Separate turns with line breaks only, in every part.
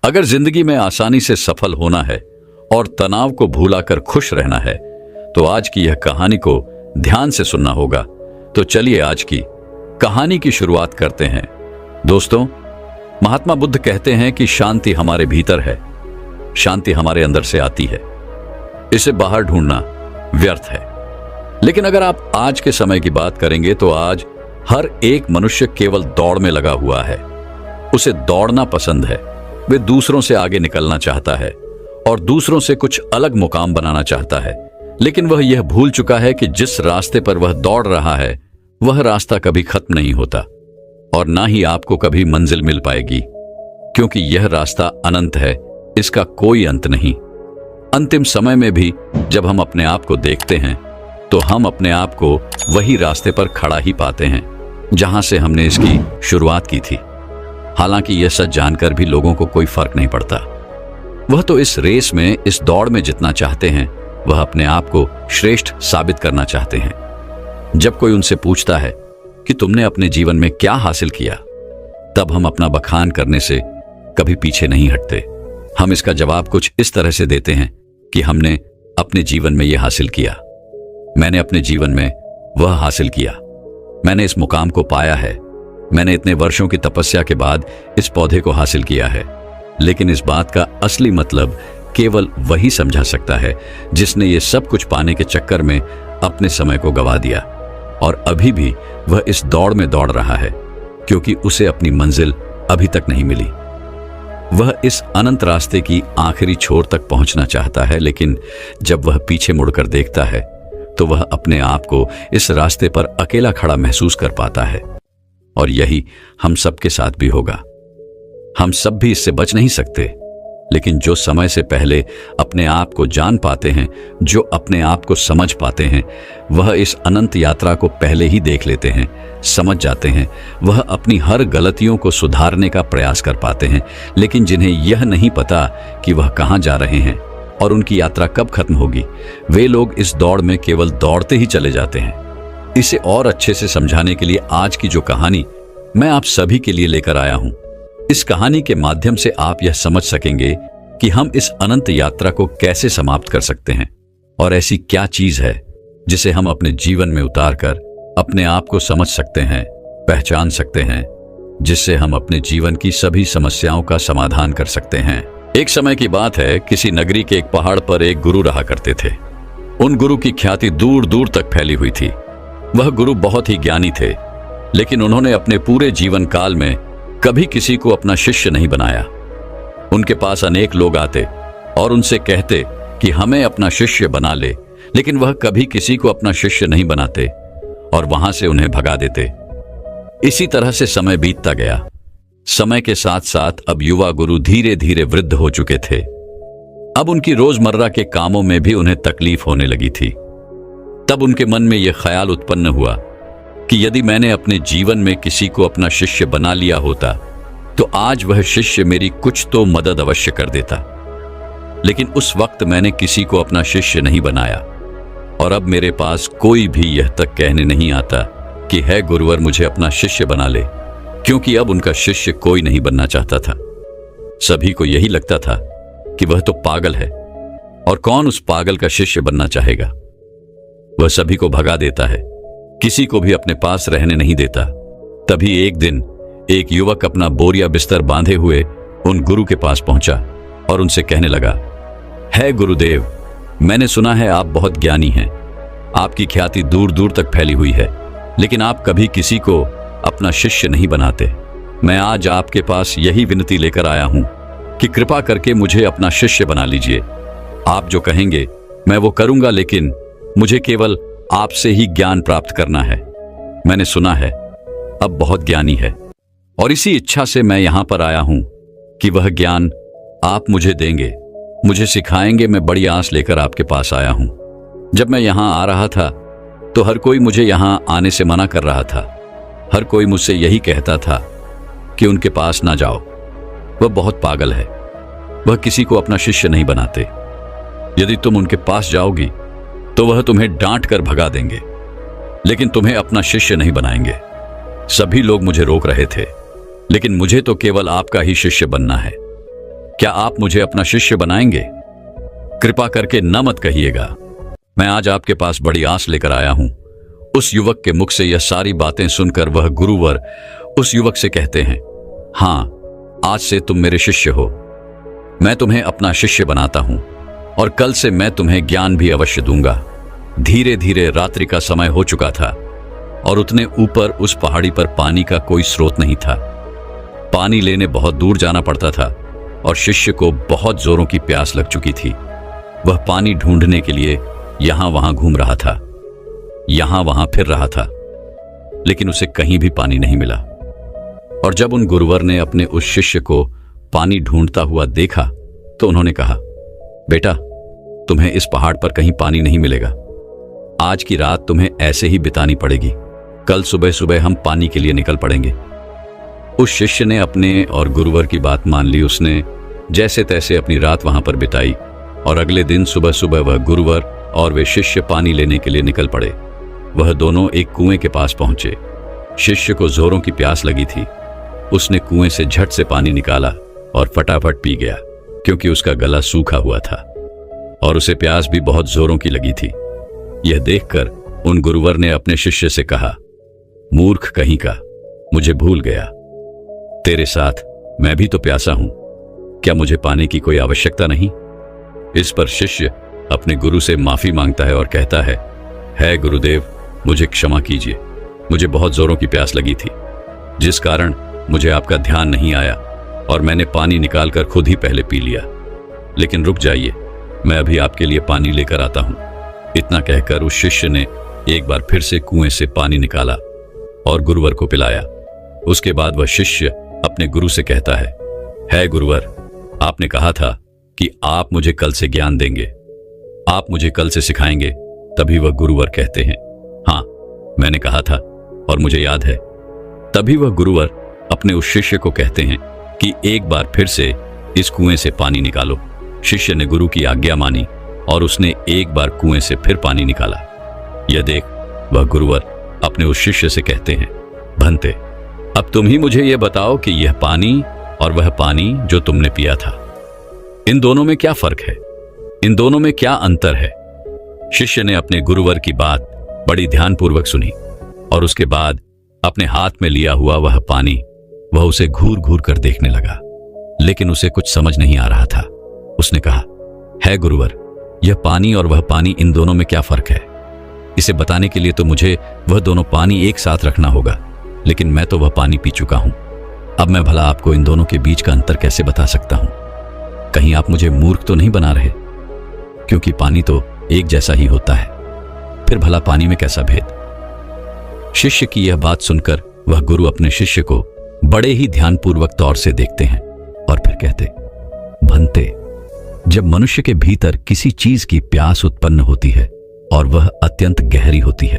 अगर जिंदगी में आसानी से सफल होना है और तनाव को भुलाकर खुश रहना है तो आज की यह कहानी को ध्यान से सुनना होगा। तो चलिए आज की कहानी की शुरुआत करते हैं। दोस्तों, महात्मा बुद्ध कहते हैं कि शांति हमारे भीतर है, शांति हमारे अंदर से आती है, इसे बाहर ढूंढना व्यर्थ है। लेकिन अगर आप आज के समय की बात करेंगे तो आज हर एक मनुष्य केवल दौड़ में लगा हुआ है। उसे दौड़ना पसंद है, वे दूसरों से आगे निकलना चाहता है और दूसरों से कुछ अलग मुकाम बनाना चाहता है। लेकिन वह यह भूल चुका है कि जिस रास्ते पर वह दौड़ रहा है वह रास्ता कभी खत्म नहीं होता और ना ही आपको कभी मंजिल मिल पाएगी, क्योंकि यह रास्ता अनंत है, इसका कोई अंत नहीं। अंतिम समय में भी जब हम अपने आप को देखते हैं तो हम अपने आप को वही रास्ते पर खड़ा ही पाते हैं जहां से हमने इसकी शुरुआत की थी। हालांकि यह सच जानकर भी लोगों को कोई फर्क नहीं पड़ता। वह तो इस रेस में, इस दौड़ में जितना चाहते हैं, वह अपने आप को श्रेष्ठ साबित करना चाहते हैं। जब कोई उनसे पूछता है कि तुमने अपने जीवन में क्या हासिल किया, तब हम अपना बखान करने से कभी पीछे नहीं हटते। हम इसका जवाब कुछ इस तरह से देते हैं कि हमने अपने जीवन में यह हासिल किया, मैंने अपने जीवन में वह हासिल किया, मैंने इस मुकाम को पाया है, मैंने इतने वर्षों की तपस्या के बाद इस पौधे को हासिल किया है। लेकिन इस बात का असली मतलब केवल वही समझा सकता है जिसने ये सब कुछ पाने के चक्कर में अपने समय को गंवा दिया और अभी भी वह इस दौड़ में दौड़ रहा है, क्योंकि उसे अपनी मंजिल अभी तक नहीं मिली। वह इस अनंत रास्ते की आखिरी छोर तक पहुंचना चाहता है, लेकिन जब वह पीछे मुड़कर देखता है तो वह अपने आप को इस रास्ते पर अकेला खड़ा महसूस कर पाता है। और यही हम सबके साथ भी होगा। हम सब भी इससे बच नहीं सकते, लेकिन जो समय से पहले अपने आप को जान पाते हैं, जो अपने आप को समझ पाते हैं, वह इस अनंत यात्रा को पहले ही देख लेते हैं, समझ जाते हैं। वह अपनी हर गलतियों को सुधारने का प्रयास कर पाते हैं। लेकिन जिन्हें यह नहीं पता कि वह कहां जा रहे हैं और उनकी यात्रा कब खत्म होगी, वे लोग इस दौड़ में केवल दौड़ते ही चले जाते हैं। इसे और अच्छे से समझाने के लिए आज की जो कहानी मैं आप सभी के लिए लेकर आया हूं, इस कहानी के माध्यम से आप यह समझ सकेंगे कि हम इस अनंत यात्रा को कैसे समाप्त कर सकते हैं और ऐसी क्या चीज है जिसे हम अपने जीवन में उतारकर अपने आप को समझ सकते हैं, पहचान सकते हैं, जिससे हम अपने जीवन की सभी समस्याओं का समाधान कर सकते हैं। एक समय की बात है, किसी नगरी के एक पहाड़ पर एक गुरु रहा करते थे। उन गुरु की ख्याति दूर दूर तक फैली हुई थी। वह गुरु बहुत ही ज्ञानी थे, लेकिन उन्होंने अपने पूरे जीवन काल में कभी किसी को अपना शिष्य नहीं बनाया। उनके पास अनेक लोग आते और उनसे कहते कि हमें अपना शिष्य बना ले, लेकिन वह कभी किसी को अपना शिष्य नहीं बनाते और वहां से उन्हें भगा देते। इसी तरह से समय बीतता गया। समय के साथ साथ अब युवा गुरु धीरे धीरे वृद्ध हो चुके थे। अब उनकी रोजमर्रा के कामों में भी उन्हें तकलीफ होने लगी थी। तब उनके मन में यह ख्याल उत्पन्न हुआ कि यदि मैंने अपने जीवन में किसी को अपना शिष्य बना लिया होता तो आज वह शिष्य मेरी कुछ तो मदद अवश्य कर देता। लेकिन उस वक्त मैंने किसी को अपना शिष्य नहीं बनाया और अब मेरे पास कोई भी यह तक कहने नहीं आता कि है गुरुवर मुझे अपना शिष्य बना ले, क्योंकि अब उनका शिष्य कोई नहीं बनना चाहता था। सभी को यही लगता था कि वह तो पागल है और कौन उस पागल का शिष्य बनना चाहेगा। वह सभी को भगा देता है, किसी को भी अपने पास रहने नहीं देता। तभी एक दिन एक युवक अपना बोरिया बिस्तर बांधे हुए उन गुरु के पास पहुंचा और उनसे कहने लगा, है गुरुदेव, मैंने सुना है आप बहुत ज्ञानी हैं, आपकी ख्याति दूर दूर तक फैली हुई है, लेकिन आप कभी किसी को अपना शिष्य नहीं बनाते। मैं आज आपके पास यही विनती लेकर आया हूं कि कृपा करके मुझे अपना शिष्य बना लीजिए। आप जो कहेंगे मैं वो करूंगा, लेकिन मुझे केवल आपसे ही ज्ञान प्राप्त करना है। मैंने सुना है अब बहुत ज्ञानी है और इसी इच्छा से मैं यहां पर आया हूं कि वह ज्ञान आप मुझे देंगे, मुझे सिखाएंगे। मैं बड़ी आस लेकर आपके पास आया हूं। जब मैं यहां आ रहा था तो हर कोई मुझे यहां आने से मना कर रहा था। हर कोई मुझसे यही कहता था कि उनके पास ना जाओ, वह बहुत पागल है, वह किसी को अपना शिष्य नहीं बनाते। यदि तुम उनके पास जाओगी तो वह तुम्हें डांट कर भगा देंगे, लेकिन तुम्हें अपना शिष्य नहीं बनाएंगे। सभी लोग मुझे रोक रहे थे, लेकिन मुझे तो केवल आपका ही शिष्य बनना है। क्या आप मुझे अपना शिष्य बनाएंगे? कृपा करके न मत कहिएगा। मैं आज आपके पास बड़ी आस लेकर आया हूं। उस युवक के मुख से यह सारी बातें सुनकर वह गुरुवर उस युवक से कहते हैं, हाँ, आज से तुम मेरे शिष्य हो। मैं तुम्हें अपना शिष्य बनाता हूं और कल से मैं तुम्हें ज्ञान भी अवश्य दूंगा। धीरे धीरे रात्रि का समय हो चुका था और उतने ऊपर उस पहाड़ी पर पानी का कोई स्रोत नहीं था। पानी लेने बहुत दूर जाना पड़ता था और शिष्य को बहुत जोरों की प्यास लग चुकी थी। वह पानी ढूंढने के लिए यहां वहां घूम रहा था, यहां वहां फिर रहा था, लेकिन उसे कहीं भी पानी नहीं मिला। और जब उन गुरुवर ने अपने उस शिष्य को पानी ढूंढता हुआ देखा तो उन्होंने कहा, बेटा, तुम्हें इस पहाड़ पर कहीं पानी नहीं मिलेगा। आज की रात तुम्हें ऐसे ही बितानी पड़ेगी। कल सुबह सुबह हम पानी के लिए निकल पड़ेंगे। उस शिष्य ने अपने और गुरुवर की बात मान ली। उसने जैसे तैसे अपनी रात वहां पर बिताई और अगले दिन सुबह सुबह वह गुरुवर और वे शिष्य पानी लेने के लिए निकल पड़े। वह दोनों एक कुएं के पास पहुंचे। शिष्य को जोरों की प्यास लगी थी। उसने कुएं से झट से पानी निकाला और फटाफट पी गया, क्योंकि उसका गला सूखा हुआ था और उसे प्यास भी बहुत जोरों की लगी थी। यह देखकर उन गुरुवर ने अपने शिष्य से कहा, मूर्ख कहीं का, मुझे भूल गया। तेरे साथ मैं भी तो प्यासा हूं। क्या मुझे पाने की कोई आवश्यकता नहीं? इस पर शिष्य अपने गुरु से माफी मांगता है और कहता है गुरुदेव, मुझे क्षमा कीजिए। मुझे बहुत जोरों की प्यास लगी थी, जिस कारण मुझे आपका ध्यान नहीं आया और मैंने पानी निकालकर खुद ही पहले पी लिया। लेकिन रुक जाइए, मैं अभी आपके लिए पानी लेकर आता हूं। इतना कहकर उस शिष्य ने एक बार फिर से कुएं से पानी निकाला और गुरुवर को पिलाया। उसके बाद वह शिष्य अपने गुरु से कहता है गुरुवर, आपने कहा था कि आप मुझे कल से ज्ञान देंगे, आप मुझे कल से सिखाएंगे। तभी वह गुरुवर कहते हैं, हाँ, मैंने कहा था और मुझे याद है। तभी वह गुरुवर अपने उस शिष्य को कहते हैं कि एक बार फिर से इस कुएं से पानी निकालो। शिष्य ने गुरु की आज्ञा मानी और उसने एक बार कुएं से फिर पानी निकाला। यह देख वह गुरुवर अपने उस शिष्य से कहते हैं, भंते, अब तुम ही मुझे यह बताओ कि यह पानी और वह पानी जो तुमने पिया था, इन दोनों में क्या फर्क है? इन दोनों में क्या अंतर है? शिष्य ने अपने गुरुवर की बात बड़ी ध्यानपूर्वक सुनी और उसके बाद अपने हाथ में लिया हुआ वह पानी वह उसे घूर घूर कर देखने लगा, लेकिन उसे कुछ समझ नहीं आ रहा था। उसने कहा, है गुरुवर, यह पानी और वह पानी, इन दोनों में क्या फर्क है? इसे बताने के लिए तो मुझे वह दोनों पानी एक साथ रखना होगा, लेकिन मैं तो वह पानी पी चुका हूं। अब मैं भला आपको इन दोनों के बीच का अंतर कैसे बता सकता हूं? कहीं आप मुझे मूर्ख तो नहीं बना रहे? क्योंकि पानी तो एक जैसा ही होता है, फिर भला पानी में कैसा भेद? शिष्य की यह बात सुनकर वह गुरु अपने शिष्य को बड़े ही ध्यानपूर्वक तौर से देखते हैं और फिर कहते, भंते, जब मनुष्य के भीतर किसी चीज की प्यास उत्पन्न होती है और वह अत्यंत गहरी होती है,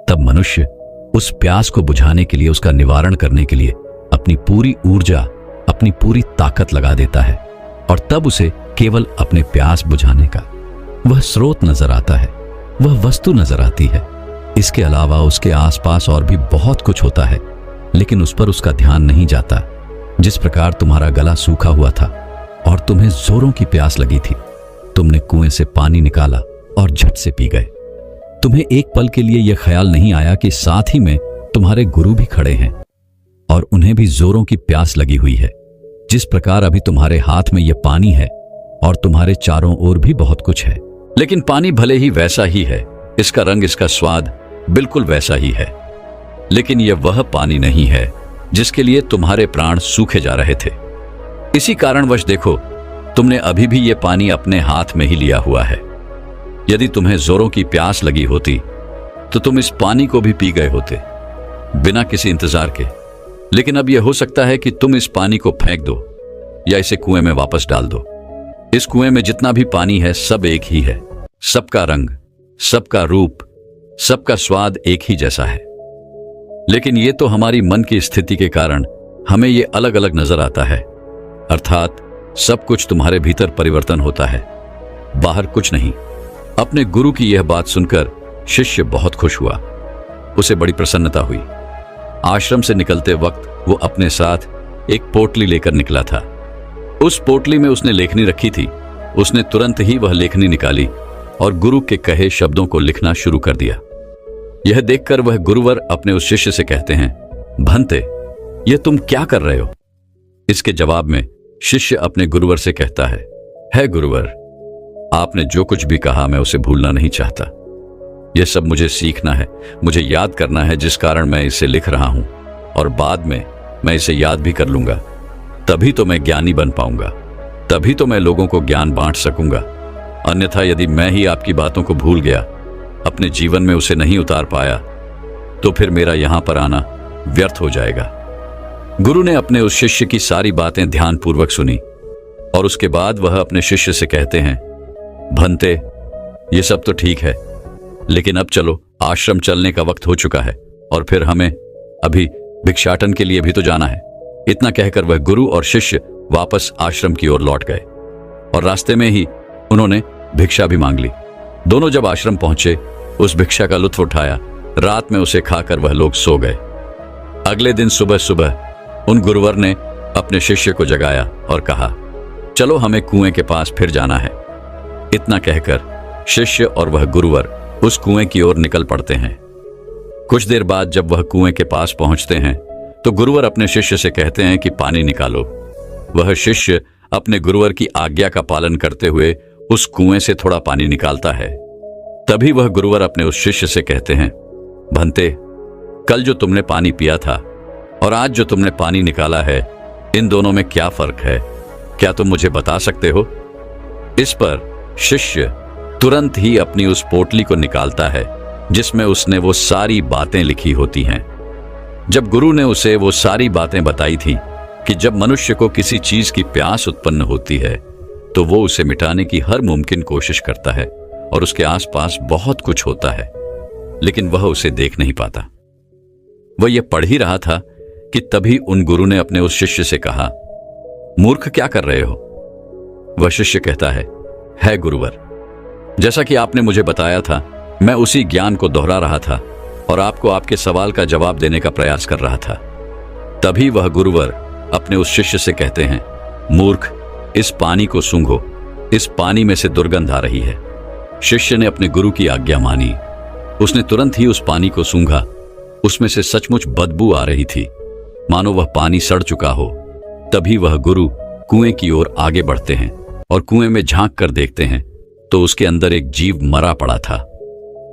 तब मनुष्य उस प्यास को बुझाने के लिए, उसका निवारण करने के लिए अपनी पूरी ऊर्जा, अपनी पूरी ताकत लगा देता है और तब उसे केवल अपने प्यास बुझाने का वह स्रोत नजर आता है, वह वस्तु नजर आती है। इसके अलावा उसके आसपास और भी बहुत कुछ होता है, लेकिन उस पर उसका ध्यान नहीं जाता। जिस प्रकार तुम्हारा गला सूखा हुआ था और तुम्हें जोरों की प्यास लगी थी, तुमने कुएं से पानी निकाला और झट से पी गए। तुम्हें एक पल के लिए यह ख्याल नहीं आया कि साथ ही में तुम्हारे गुरु भी खड़े हैं और उन्हें भी जोरों की प्यास लगी हुई है। जिस प्रकार अभी तुम्हारे हाथ में यह पानी है और तुम्हारे चारों ओर भी बहुत कुछ है, लेकिन पानी भले ही वैसा ही है, इसका रंग, इसका स्वाद बिल्कुल वैसा ही है, लेकिन यह वह पानी नहीं है जिसके लिए तुम्हारे प्राण सूखे जा रहे थे। इसी कारणवश देखो, तुमने अभी भी यह पानी अपने हाथ में ही लिया हुआ है। यदि तुम्हें जोरों की प्यास लगी होती तो तुम इस पानी को भी पी गए होते बिना किसी इंतजार के। लेकिन अब यह हो सकता है कि तुम इस पानी को फेंक दो या इसे कुएं में वापस डाल दो। इस कुएं में जितना भी पानी है सब एक ही है, सबका रंग, सबका रूप, सबका स्वाद एक ही जैसा है। लेकिन ये तो हमारी मन की स्थिति के कारण हमें ये अलग अलग नजर आता है। अर्थात सब कुछ तुम्हारे भीतर परिवर्तन होता है, बाहर कुछ नहीं। अपने गुरु की यह बात सुनकर शिष्य बहुत खुश हुआ, उसे बड़ी प्रसन्नता हुई। आश्रम से निकलते वक्त वो अपने साथ एक पोटली लेकर निकला था। उस पोटली में उसने लेखनी रखी थी। उसने तुरंत ही वह लेखनी निकाली और गुरु के कहे शब्दों को लिखना शुरू कर दिया। यह देखकर वह गुरुवर अपने उस शिष्य से कहते हैं, भंते, यह तुम क्या कर रहे हो? इसके जवाब में शिष्य अपने गुरुवर से कहता है गुरुवर, आपने जो कुछ भी कहा मैं उसे भूलना नहीं चाहता। यह सब मुझे सीखना है, मुझे याद करना है, जिस कारण मैं इसे लिख रहा हूं, और बाद में मैं इसे याद भी कर लूंगा। तभी तो मैं ज्ञानी बन पाऊंगा, तभी तो मैं लोगों को ज्ञान बांट सकूंगा। अन्यथा यदि मैं ही आपकी बातों को भूल गया, अपने जीवन में उसे नहीं उतार पाया, तो फिर मेरा यहां पर आना व्यर्थ हो जाएगा। गुरु ने अपने उस शिष्य की सारी बातें ध्यानपूर्वक सुनी और उसके बाद वह अपने शिष्य से कहते हैं, भंते, ये सब तो ठीक है, लेकिन अब चलो, आश्रम चलने का वक्त हो चुका है और फिर हमें अभी भिक्षाटन के लिए भी तो जाना है। इतना कहकर वह गुरु और शिष्य वापस आश्रम की ओर लौट गए और रास्ते में ही उन्होंने भिक्षा भी मांग ली। दोनों जब आश्रम पहुंचे, उस भिक्षा का लुत्फ उठाया। रात में उसे खाकर वह लोग सो गए। अगले दिन सुबह सुबह उन गुरुवर ने अपने शिष्य को जगाया और कहा, चलो, हमें कुएं के पास फिर जाना है। इतना कहकर शिष्य और वह गुरुवर उस कुएं की ओर निकल पड़ते हैं। कुछ देर बाद जब वह कुएं के पास पहुंचते हैं तो गुरुवर अपने शिष्य से कहते हैं कि पानी निकालो। वह शिष्य अपने गुरुवर की आज्ञा का पालन करते हुए उस कुएं से थोड़ा पानी निकालता है। तभी वह गुरुवर अपने उस शिष्य से कहते हैं, भंते, कल जो तुमने पानी पिया था और आज जो तुमने पानी निकाला है, इन दोनों में क्या फर्क है? क्या तुम मुझे बता सकते हो? इस पर शिष्य तुरंत ही अपनी उस पोटली को निकालता है जिसमें उसने वो सारी बातें लिखी होती हैं। जब गुरु ने उसे वो सारी बातें बताई थी कि जब मनुष्य को किसी चीज की प्यास उत्पन्न होती है तो वो उसे मिटाने की हर मुमकिन कोशिश करता है और उसके आसपास बहुत कुछ होता है, लेकिन वह उसे देख नहीं पाता। वह यह पढ़ ही रहा था कि तभी उन गुरु ने अपने उस शिष्य से कहा, मूर्ख, क्या कर रहे हो? वह शिष्य कहता है गुरुवर, जैसा कि आपने मुझे बताया था, मैं उसी ज्ञान को दोहरा रहा था और आपको आपके सवाल का जवाब देने का प्रयास कर रहा था। तभी वह गुरुवर अपने उस शिष्य से कहते हैं, मूर्ख, इस पानी को सूंघो, इस पानी में से दुर्गंध आ रही है। शिष्य ने अपने गुरु की आज्ञा मानी। उसने तुरंत ही उस पानी को सूंघा। उसमें से सचमुच बदबू आ रही थी, मानो वह पानी सड़ चुका हो। तभी वह गुरु कुएं की ओर आगे बढ़ते हैं और कुएं में झांक कर देखते हैं तो उसके अंदर एक जीव मरा पड़ा था।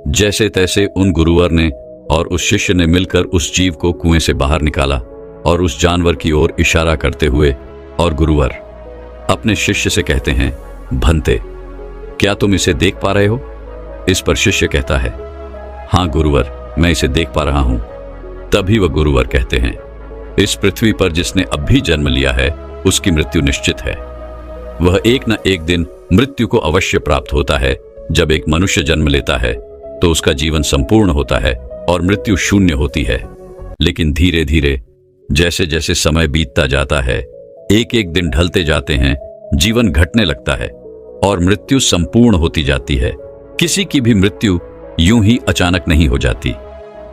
जैसे तैसे उन गुरुवर ने और उस शिष्य ने मिलकर उस जीव को कुएं से बाहर निकाला और उस जानवर की ओर इशारा करते हुए और गुरुवर अपने शिष्य से कहते हैं, भंते, क्या तुम इसे देख पा रहे हो? इस पर शिष्य कहता है, हाँ गुरुवर, मैं इसे देख पा रहा हूं। तभी वह गुरुवर कहते हैं, इस पृथ्वी पर जिसने अब भी जन्म लिया है उसकी मृत्यु निश्चित है। वह एक न एक दिन मृत्यु को अवश्य प्राप्त होता है। जब एक मनुष्य जन्म लेता है तो उसका जीवन संपूर्ण होता है और मृत्यु शून्य होती है। लेकिन धीरे धीरे जैसे जैसे समय बीतता जाता है, एक एक दिन ढलते जाते हैं, जीवन घटने लगता है और मृत्यु संपूर्ण होती जाती है। किसी की भी मृत्यु यूं ही अचानक नहीं हो जाती।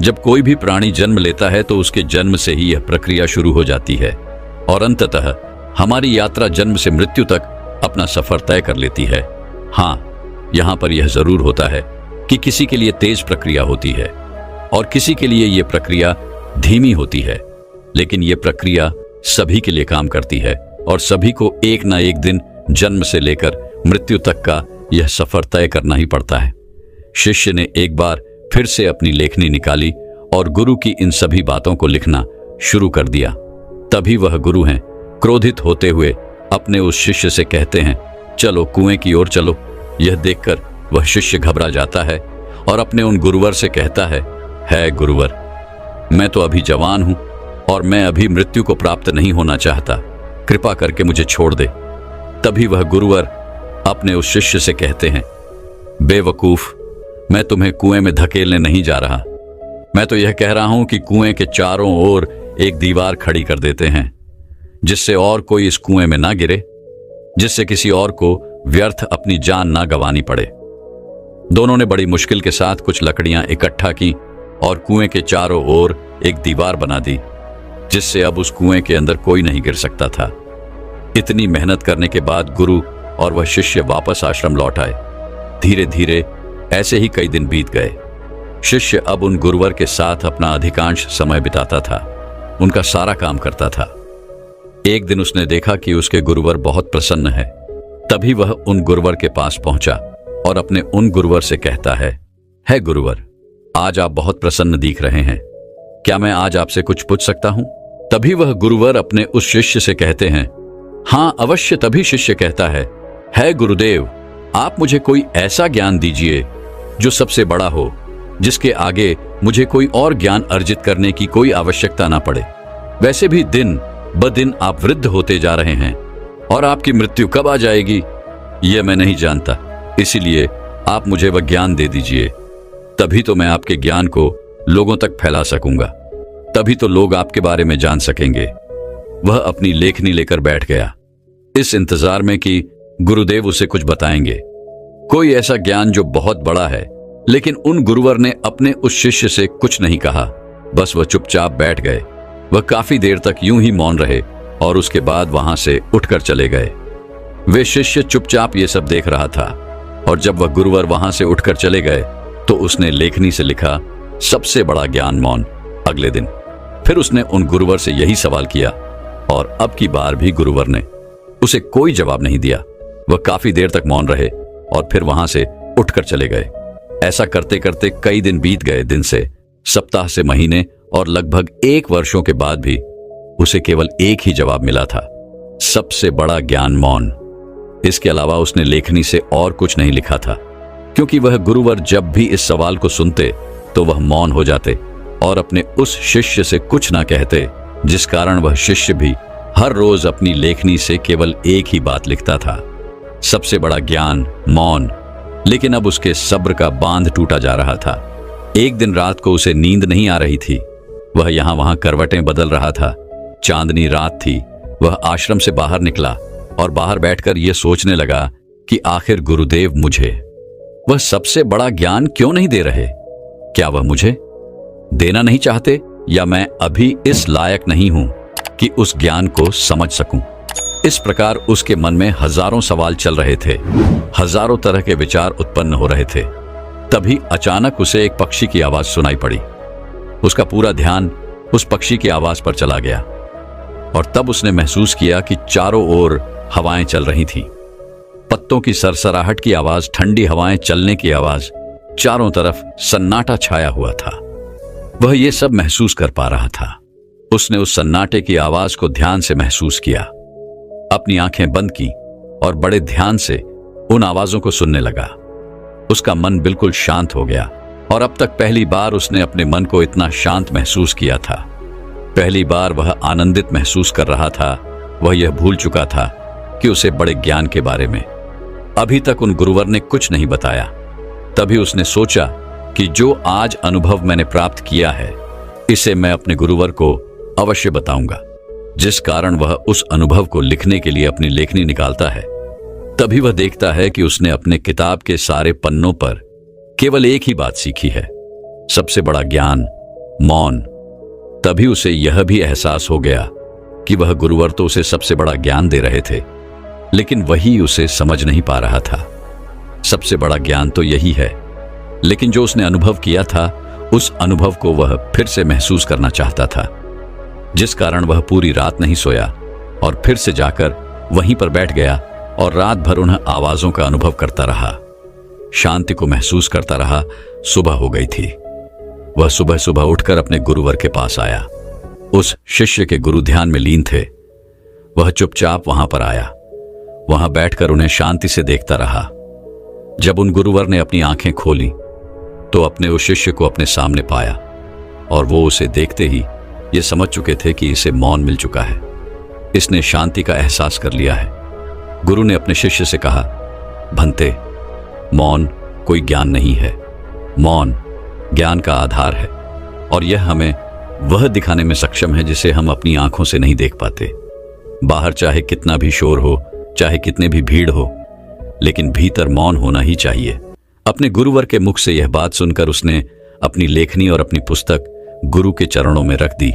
जब कोई भी प्राणी जन्म लेता है तो उसके जन्म से ही यह प्रक्रिया शुरू हो जाती है और अंततः हमारी यात्रा जन्म से मृत्यु तक अपना सफर तय कर लेती है। हाँ, यहां पर यह जरूर होता है कि किसी के लिए तेज प्रक्रिया होती है और किसी के लिए यह प्रक्रिया धीमी होती है, लेकिन यह प्रक्रिया सभी के लिए काम करती है और सभी को एक ना एक दिन जन्म से लेकर मृत्यु तक का यह सफर तय करना ही पड़ता है। शिष्य ने एक बार फिर से अपनी लेखनी निकाली और गुरु की इन सभी बातों को लिखना शुरू कर दिया। तभी वह गुरु हैं, क्रोधित होते हुए अपने उस शिष्य से कहते हैं, चलो कुएं की ओर चलो। यह देखकर वह शिष्य घबरा जाता है और अपने उन गुरुवर से कहता है गुरुवर, मैं तो अभी जवान हूं और मैं अभी मृत्यु को प्राप्त नहीं होना चाहता, कृपा करके मुझे छोड़ दे। तभी वह गुरुवर अपने उस शिष्य से कहते हैं, बेवकूफ, मैं तुम्हें कुएं में धकेलने नहीं जा रहा। मैं तो यह कह रहा हूं कि कुएं के चारों ओर एक दीवार खड़ी कर देते हैं जिससे और कोई इस कुएं में ना गिरे, जिससे किसी और को व्यर्थ अपनी जान ना गंवानी पड़े। दोनों ने बड़ी मुश्किल के साथ कुछ लकड़ियां इकट्ठा की और कुएं के चारों ओर एक दीवार बना दी जिससे अब उस कुएं के अंदर कोई नहीं गिर सकता था। इतनी मेहनत करने के बाद गुरु और वह शिष्य वापस आश्रम लौट आए। धीरे धीरे ऐसे ही कई दिन बीत गए। शिष्य अब उन गुरुवर के साथ अपना अधिकांश समय बिताता था, उनका सारा काम करता था। एक दिन उसने देखा कि उसके गुरुवर बहुत प्रसन्न है। तभी वह उन गुरुवर के पास पहुंचा और अपने उन गुरुवर से कहता है गुरुवर, आज आप बहुत प्रसन्न दिख रहे हैं, क्या मैं आज आपसे कुछ पूछ सकता हूं? तभी वह गुरुवर अपने उस शिष्य से कहते हैं, हाँ अवश्य। तभी शिष्य कहता है गुरुदेव, आप मुझे कोई ऐसा ज्ञान दीजिए जो सबसे बड़ा हो, जिसके आगे मुझे कोई और ज्ञान अर्जित करने की कोई आवश्यकता ना पड़े। वैसे भी दिन ब दिन आप वृद्ध होते जा रहे हैं और आपकी मृत्यु कब आ जाएगी यह मैं नहीं जानता, इसीलिए आप मुझे वह ज्ञान दे दीजिए। तभी तो मैं आपके ज्ञान को लोगों तक फैला सकूंगा, तभी तो लोग आपके बारे में जान सकेंगे। वह अपनी लेखनी लेकर बैठ गया, इस इंतजार में कि गुरुदेव उसे कुछ बताएंगे, कोई ऐसा ज्ञान जो बहुत बड़ा है। लेकिन उन गुरुवर ने अपने उस शिष्य से कुछ नहीं कहा, बस वह चुपचाप बैठ गए। वह काफी देर तक यूं ही मौन रहे और उसके बाद वहां से उठकर चले गए। वे शिष्य चुपचाप ये सब देख रहा था और जब वह गुरुवर वहां से उठकर चले गए तो उसने लेखनी से लिखा, सबसे बड़ा ज्ञान मौन। अगले दिन फिर उसने उन गुरुवर से यही सवाल किया और अब की बार भी गुरुवर ने उसे कोई जवाब नहीं दिया। वह काफी देर तक मौन रहे और फिर वहां से उठकर चले गए। ऐसा करते करते कई दिन बीत गए। दिन से सप्ताह से महीने और लगभग 1 वर्षों के बाद भी उसे केवल एक ही जवाब मिला था, सबसे बड़ा ज्ञान मौन। इसके अलावा उसने लेखनी से और कुछ नहीं लिखा था, क्योंकि वह गुरुवर जब भी इस सवाल को सुनते तो वह मौन हो जाते और अपने उस शिष्य से कुछ ना कहते, जिस कारण वह शिष्य भी हर रोज अपनी लेखनी से केवल एक ही बात लिखता था, सबसे बड़ा ज्ञान मौन। लेकिन अब उसके सब्र का बांध टूटा जा रहा था। एक दिन रात को उसे नींद नहीं आ रही थी। वह यहां वहां करवटें बदल रहा था। चांदनी रात थी। वह आश्रम से बाहर निकला और बाहर बैठकर यह सोचने लगा कि आखिर गुरुदेव मुझे वह सबसे बड़ा ज्ञान क्यों नहीं दे रहे? क्या वह मुझे देना नहीं चाहते, या मैं अभी इस लायक नहीं हूं कि उस ज्ञान को समझ सकूं? इस प्रकार उसके मन में हजारों सवाल चल रहे थे, हजारों तरह के विचार उत्पन्न हो रहे थे। तभी अचानक उसे एक पक्षी की आवाज सुनाई पड़ी। उसका पूरा ध्यान उस पक्षी की आवाज पर चला गया और तब उसने महसूस किया कि चारों ओर हवाएं चल रही थीं। पत्तों की सरसराहट की आवाज, ठंडी हवाएं चलने की आवाज, चारों तरफ सन्नाटा छाया हुआ था। वह ये सब महसूस कर पा रहा था। उसने उस सन्नाटे की आवाज को ध्यान से महसूस किया, अपनी आंखें बंद की और बड़े ध्यान से उन आवाजों को सुनने लगा। उसका मन बिल्कुल शांत हो गया और अब तक पहली बार उसने अपने मन को इतना शांत महसूस किया था। पहली बार वह आनंदित महसूस कर रहा था। वह यह भूल चुका था कि उसे बड़े ज्ञान के बारे में अभी तक उन गुरुवर ने कुछ नहीं बताया। तभी उसने सोचा कि जो आज अनुभव मैंने प्राप्त किया है, इसे मैं अपने गुरुवर को अवश्य बताऊंगा, जिस कारण वह उस अनुभव को लिखने के लिए अपनी लेखनी निकालता है। तभी वह देखता है कि उसने अपने किताब के सारे पन्नों पर केवल एक ही बात सीखी है, सबसे बड़ा ज्ञान मौन। तभी उसे यह भी एहसास हो गया कि वह गुरुवर तो उसे सबसे बड़ा ज्ञान दे रहे थे, लेकिन वही उसे समझ नहीं पा रहा था। सबसे बड़ा ज्ञान तो यही है, लेकिन जो उसने अनुभव किया था, उस अनुभव को वह फिर से महसूस करना चाहता था, जिस कारण वह पूरी रात नहीं सोया और फिर से जाकर वहीं पर बैठ गया और रात भर उन आवाजों का अनुभव करता रहा, शांति को महसूस करता रहा। सुबह हो गई थी। वह सुबह सुबह उठकर अपने गुरुवर के पास आया। उस शिष्य के गुरु ध्यान में लीन थे। वह चुपचाप वहां पर आया। वहां बैठकर उन्हें शांति से देखता रहा। जब उन गुरुवर ने अपनी आंखें खोली तो अपने उस शिष्य को अपने सामने पाया और वो उसे देखते ही ये समझ चुके थे कि इसे मौन मिल चुका है, इसने शांति का एहसास कर लिया है। गुरु ने अपने शिष्य से कहा, भंते, मौन कोई ज्ञान नहीं है, मौन ज्ञान का आधार है और यह हमें वह दिखाने में सक्षम है जिसे हम अपनी आंखों से नहीं देख पाते। बाहर चाहे कितना भी शोर हो, चाहे कितने भी भीड़ हो, लेकिन भीतर मौन होना ही चाहिए। अपने गुरुवर के मुख से यह बात सुनकर उसने अपनी लेखनी और अपनी पुस्तक गुरु के चरणों में रख दी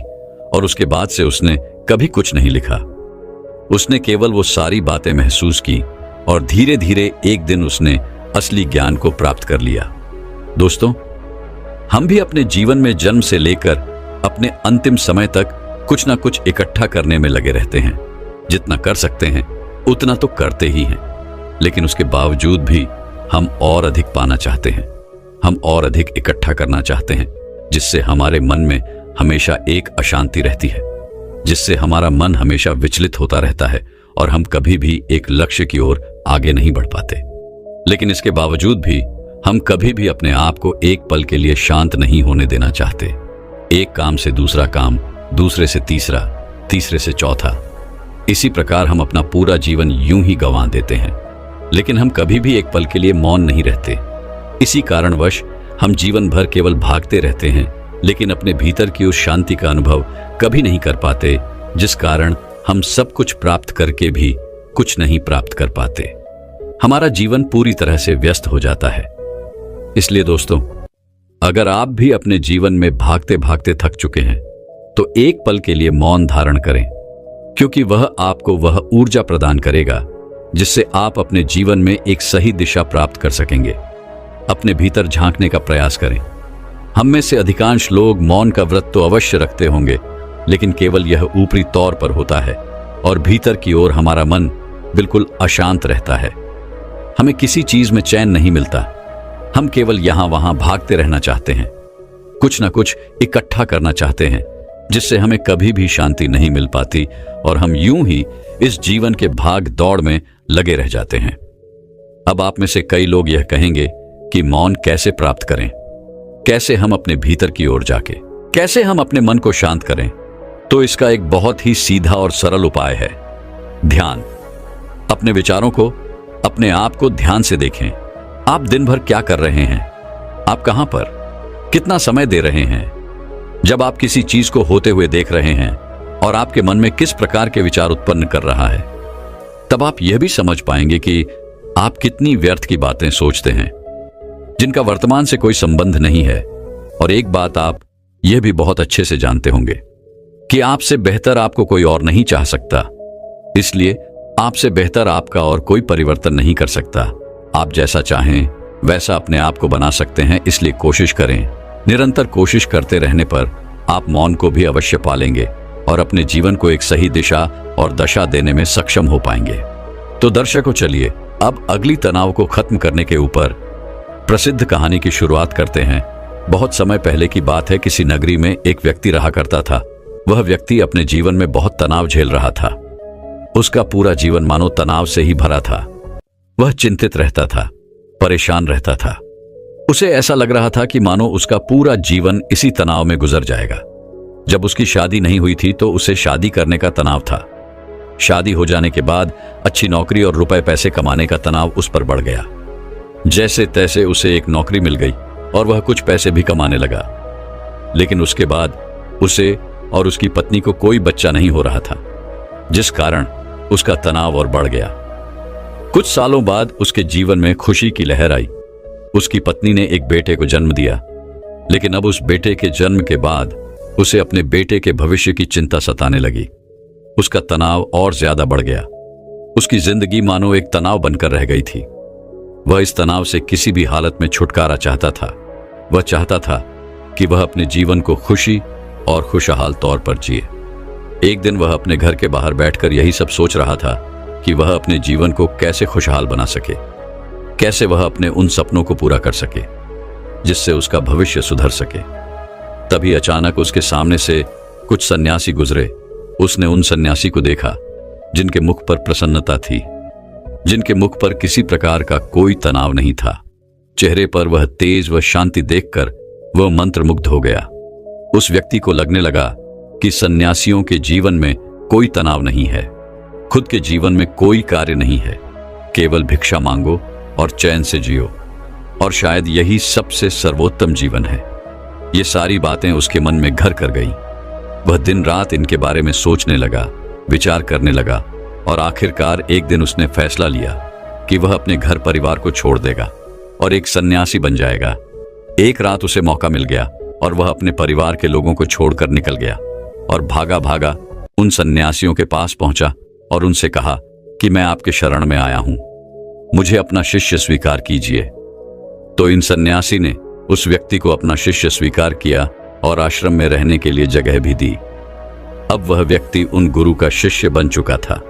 और उसके बाद से उसने कभी कुछ नहीं लिखा। उसने केवल वो सारी बातें महसूस की और धीरे धीरे एक दिन उसने असली ज्ञान को प्राप्त कर लिया। दोस्तों, हम भी अपने जीवन में जन्म से लेकर अपने अंतिम समय तक कुछ ना कुछ इकट्ठा करने में लगे रहते हैं। जितना कर सकते हैं उतना तो करते ही हैं, लेकिन उसके बावजूद भी हम और अधिक पाना चाहते हैं। हम और अधिक इकट्ठा करना चाहते हैं, जिससे हमारे मन में हमेशा एक अशांति रहती है, जिससे हमारा मन हमेशा विचलित होता रहता है और हम कभी भी एक लक्ष्य की ओर आगे नहीं बढ़ पाते। लेकिन इसके बावजूद भी हम कभी भी अपने आप को एक पल के लिए शांत नहीं होने देना चाहते। एक काम से दूसरा काम, दूसरे से तीसरा, तीसरे से चौथा, इसी प्रकार हम अपना पूरा जीवन यूं ही गंवा देते हैं। लेकिन हम कभी भी एक पल के लिए मौन नहीं रहते। इसी कारणवश हम जीवन भर केवल भागते रहते हैं, लेकिन अपने भीतर की उस शांति का अनुभव कभी नहीं कर पाते, जिस कारण हम सब कुछ प्राप्त करके भी कुछ नहीं प्राप्त कर पाते। हमारा जीवन पूरी तरह से व्यस्त हो जाता है। इसलिए दोस्तों, अगर आप भी अपने जीवन में भागते भागते थक चुके हैं, तो एक पल के लिए मौन धारण करें, क्योंकि वह आपको वह ऊर्जा प्रदान करेगा जिससे आप अपने जीवन में एक सही दिशा प्राप्त कर सकेंगे। अपने भीतर झांकने का प्रयास करें। हम में से अधिकांश लोग मौन का व्रत तो अवश्य रखते होंगे, लेकिन केवल यह ऊपरी तौर पर होता है और भीतर की ओर हमारा मन बिल्कुल अशांत रहता है। हमें किसी चीज में चैन नहीं मिलता। हम केवल यहां वहां भागते रहना चाहते हैं, कुछ ना कुछ इकट्ठा करना चाहते हैं, जिससे हमें कभी भी शांति नहीं मिल पाती और हम यूं ही इस जीवन के भाग दौड़ में लगे रह जाते हैं। अब आप में से कई लोग यह कहेंगे कि मौन कैसे प्राप्त करें, कैसे हम अपने भीतर की ओर जाके कैसे हम अपने मन को शांत करें। तो इसका एक बहुत ही सीधा और सरल उपाय है, ध्यान। अपने विचारों को, अपने आप को ध्यान से देखें। आप दिन भर क्या कर रहे हैं, आप कहां पर, कितना समय दे रहे हैं। जब आप किसी चीज को होते हुए देख रहे हैं और आपके मन में किस प्रकार के विचार उत्पन्न कर रहा है, तब आप यह भी समझ पाएंगे कि आप कितनी व्यर्थ की बातें सोचते हैं, जिनका वर्तमान से कोई संबंध नहीं है। और एक बात आप यह भी बहुत अच्छे से जानते होंगे कि आपसे बेहतर आपको कोई और नहीं चाह सकता। इसलिए आपसे बेहतर आपका और कोई परिवर्तन नहीं कर सकता। आप जैसा चाहें वैसा अपने आप को बना सकते हैं। इसलिए कोशिश करें। निरंतर कोशिश करते रहने पर आप मौन को भी अवश्य पालेंगे और अपने जीवन को एक सही दिशा और दशा देने में सक्षम हो पाएंगे। तो दर्शकों, चलिए अब अगली तनाव को खत्म करने के ऊपर प्रसिद्ध कहानी की शुरुआत करते हैं। बहुत समय पहले की बात है। किसी नगरी में एक व्यक्ति रहा करता था। वह व्यक्ति अपने जीवन में बहुत तनाव झेल रहा था। उसका पूरा जीवन मानो तनाव से ही भरा था। वह चिंतित रहता था, परेशान रहता था। उसे ऐसा लग रहा था कि मानो उसका पूरा जीवन इसी तनाव में गुजर जाएगा। जब उसकी शादी नहीं हुई थी तो उसे शादी करने का तनाव था। शादी हो जाने के बाद अच्छी नौकरी और रुपए पैसे कमाने का तनाव उस पर बढ़ गया। जैसे तैसे उसे एक नौकरी मिल गई और वह कुछ पैसे भी कमाने लगा। लेकिन उसके बाद उसे और उसकी पत्नी को कोई बच्चा नहीं हो रहा था, जिस कारण उसका तनाव और बढ़ गया। कुछ सालों बाद उसके जीवन में खुशी की लहर आई। उसकी पत्नी ने एक बेटे को जन्म दिया। लेकिन अब उस बेटे के जन्म के बाद उसे अपने बेटे के भविष्य की चिंता सताने लगी। उसका तनाव और ज्यादा बढ़ गया। उसकी जिंदगी मानो एक तनाव बनकर रह गई थी। वह इस तनाव से किसी भी हालत में छुटकारा चाहता था। वह चाहता था कि वह अपने जीवन को खुशी और खुशहाल तौर पर जिए। एक दिन वह अपने घर के बाहर बैठकर यही सब सोच रहा था कि वह अपने जीवन को कैसे खुशहाल बना सके, कैसे वह अपने उन सपनों को पूरा कर सके जिससे उसका भविष्य सुधर सके। तभी अचानक उसके सामने से कुछ सन्यासी गुजरे। उसने उन सन्यासी को देखा जिनके मुख पर प्रसन्नता थी, जिनके मुख पर किसी प्रकार का कोई तनाव नहीं था। चेहरे पर वह तेज व शांति देखकर वह मंत्रमुग्ध हो गया। उस व्यक्ति को लगने लगा कि सन्यासियों के जीवन में कोई तनाव नहीं है, खुद के जीवन में कोई कार्य नहीं है, केवल भिक्षा मांगो और चैन से जियो, और शायद यही सबसे सर्वोत्तम जीवन है। ये सारी बातें उसके मन में घर कर गईं। वह दिन रात इनके बारे में सोचने लगा, विचार करने लगा, और आखिरकार एक दिन उसने फैसला लिया कि वह अपने घर परिवार को छोड़ देगा और एक सन्यासी बन जाएगा। एक रात उसे मौका मिल गया और वह अपने परिवार के लोगों को छोड़कर निकल गया और भागा भागा उन सन्यासियों के पास पहुंचा और उनसे कहा कि मैं आपके शरण में आया हूं, मुझे अपना शिष्य स्वीकार कीजिए। तो इन सन्यासी ने उस व्यक्ति को अपना शिष्य स्वीकार किया और आश्रम में रहने के लिए जगह भी दी। अब वह व्यक्ति उन गुरु का शिष्य बन चुका था,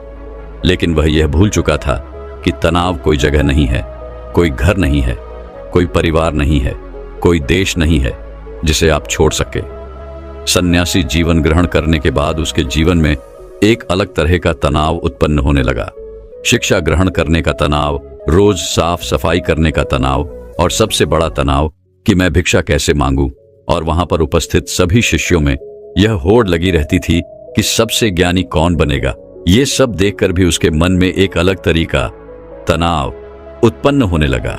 लेकिन वह यह भूल चुका था कि तनाव कोई जगह नहीं है, कोई घर नहीं है, कोई परिवार नहीं है, कोई देश नहीं है जिसे आप छोड़ सके। सन्यासी जीवन ग्रहण करने के बाद उसके जीवन में एक अलग तरह का तनाव उत्पन्न होने लगा। शिक्षा ग्रहण करने का तनाव, रोज साफ सफाई करने का तनाव, और सबसे बड़ा तनाव कि मैं भिक्षा कैसे मांगू। और वहां पर उपस्थित सभी शिष्यों में यह होड़ लगी रहती थी कि सबसे ज्ञानी कौन बनेगा। ये सब देखकर भी उसके मन में एक अलग तरीका तनाव उत्पन्न होने लगा।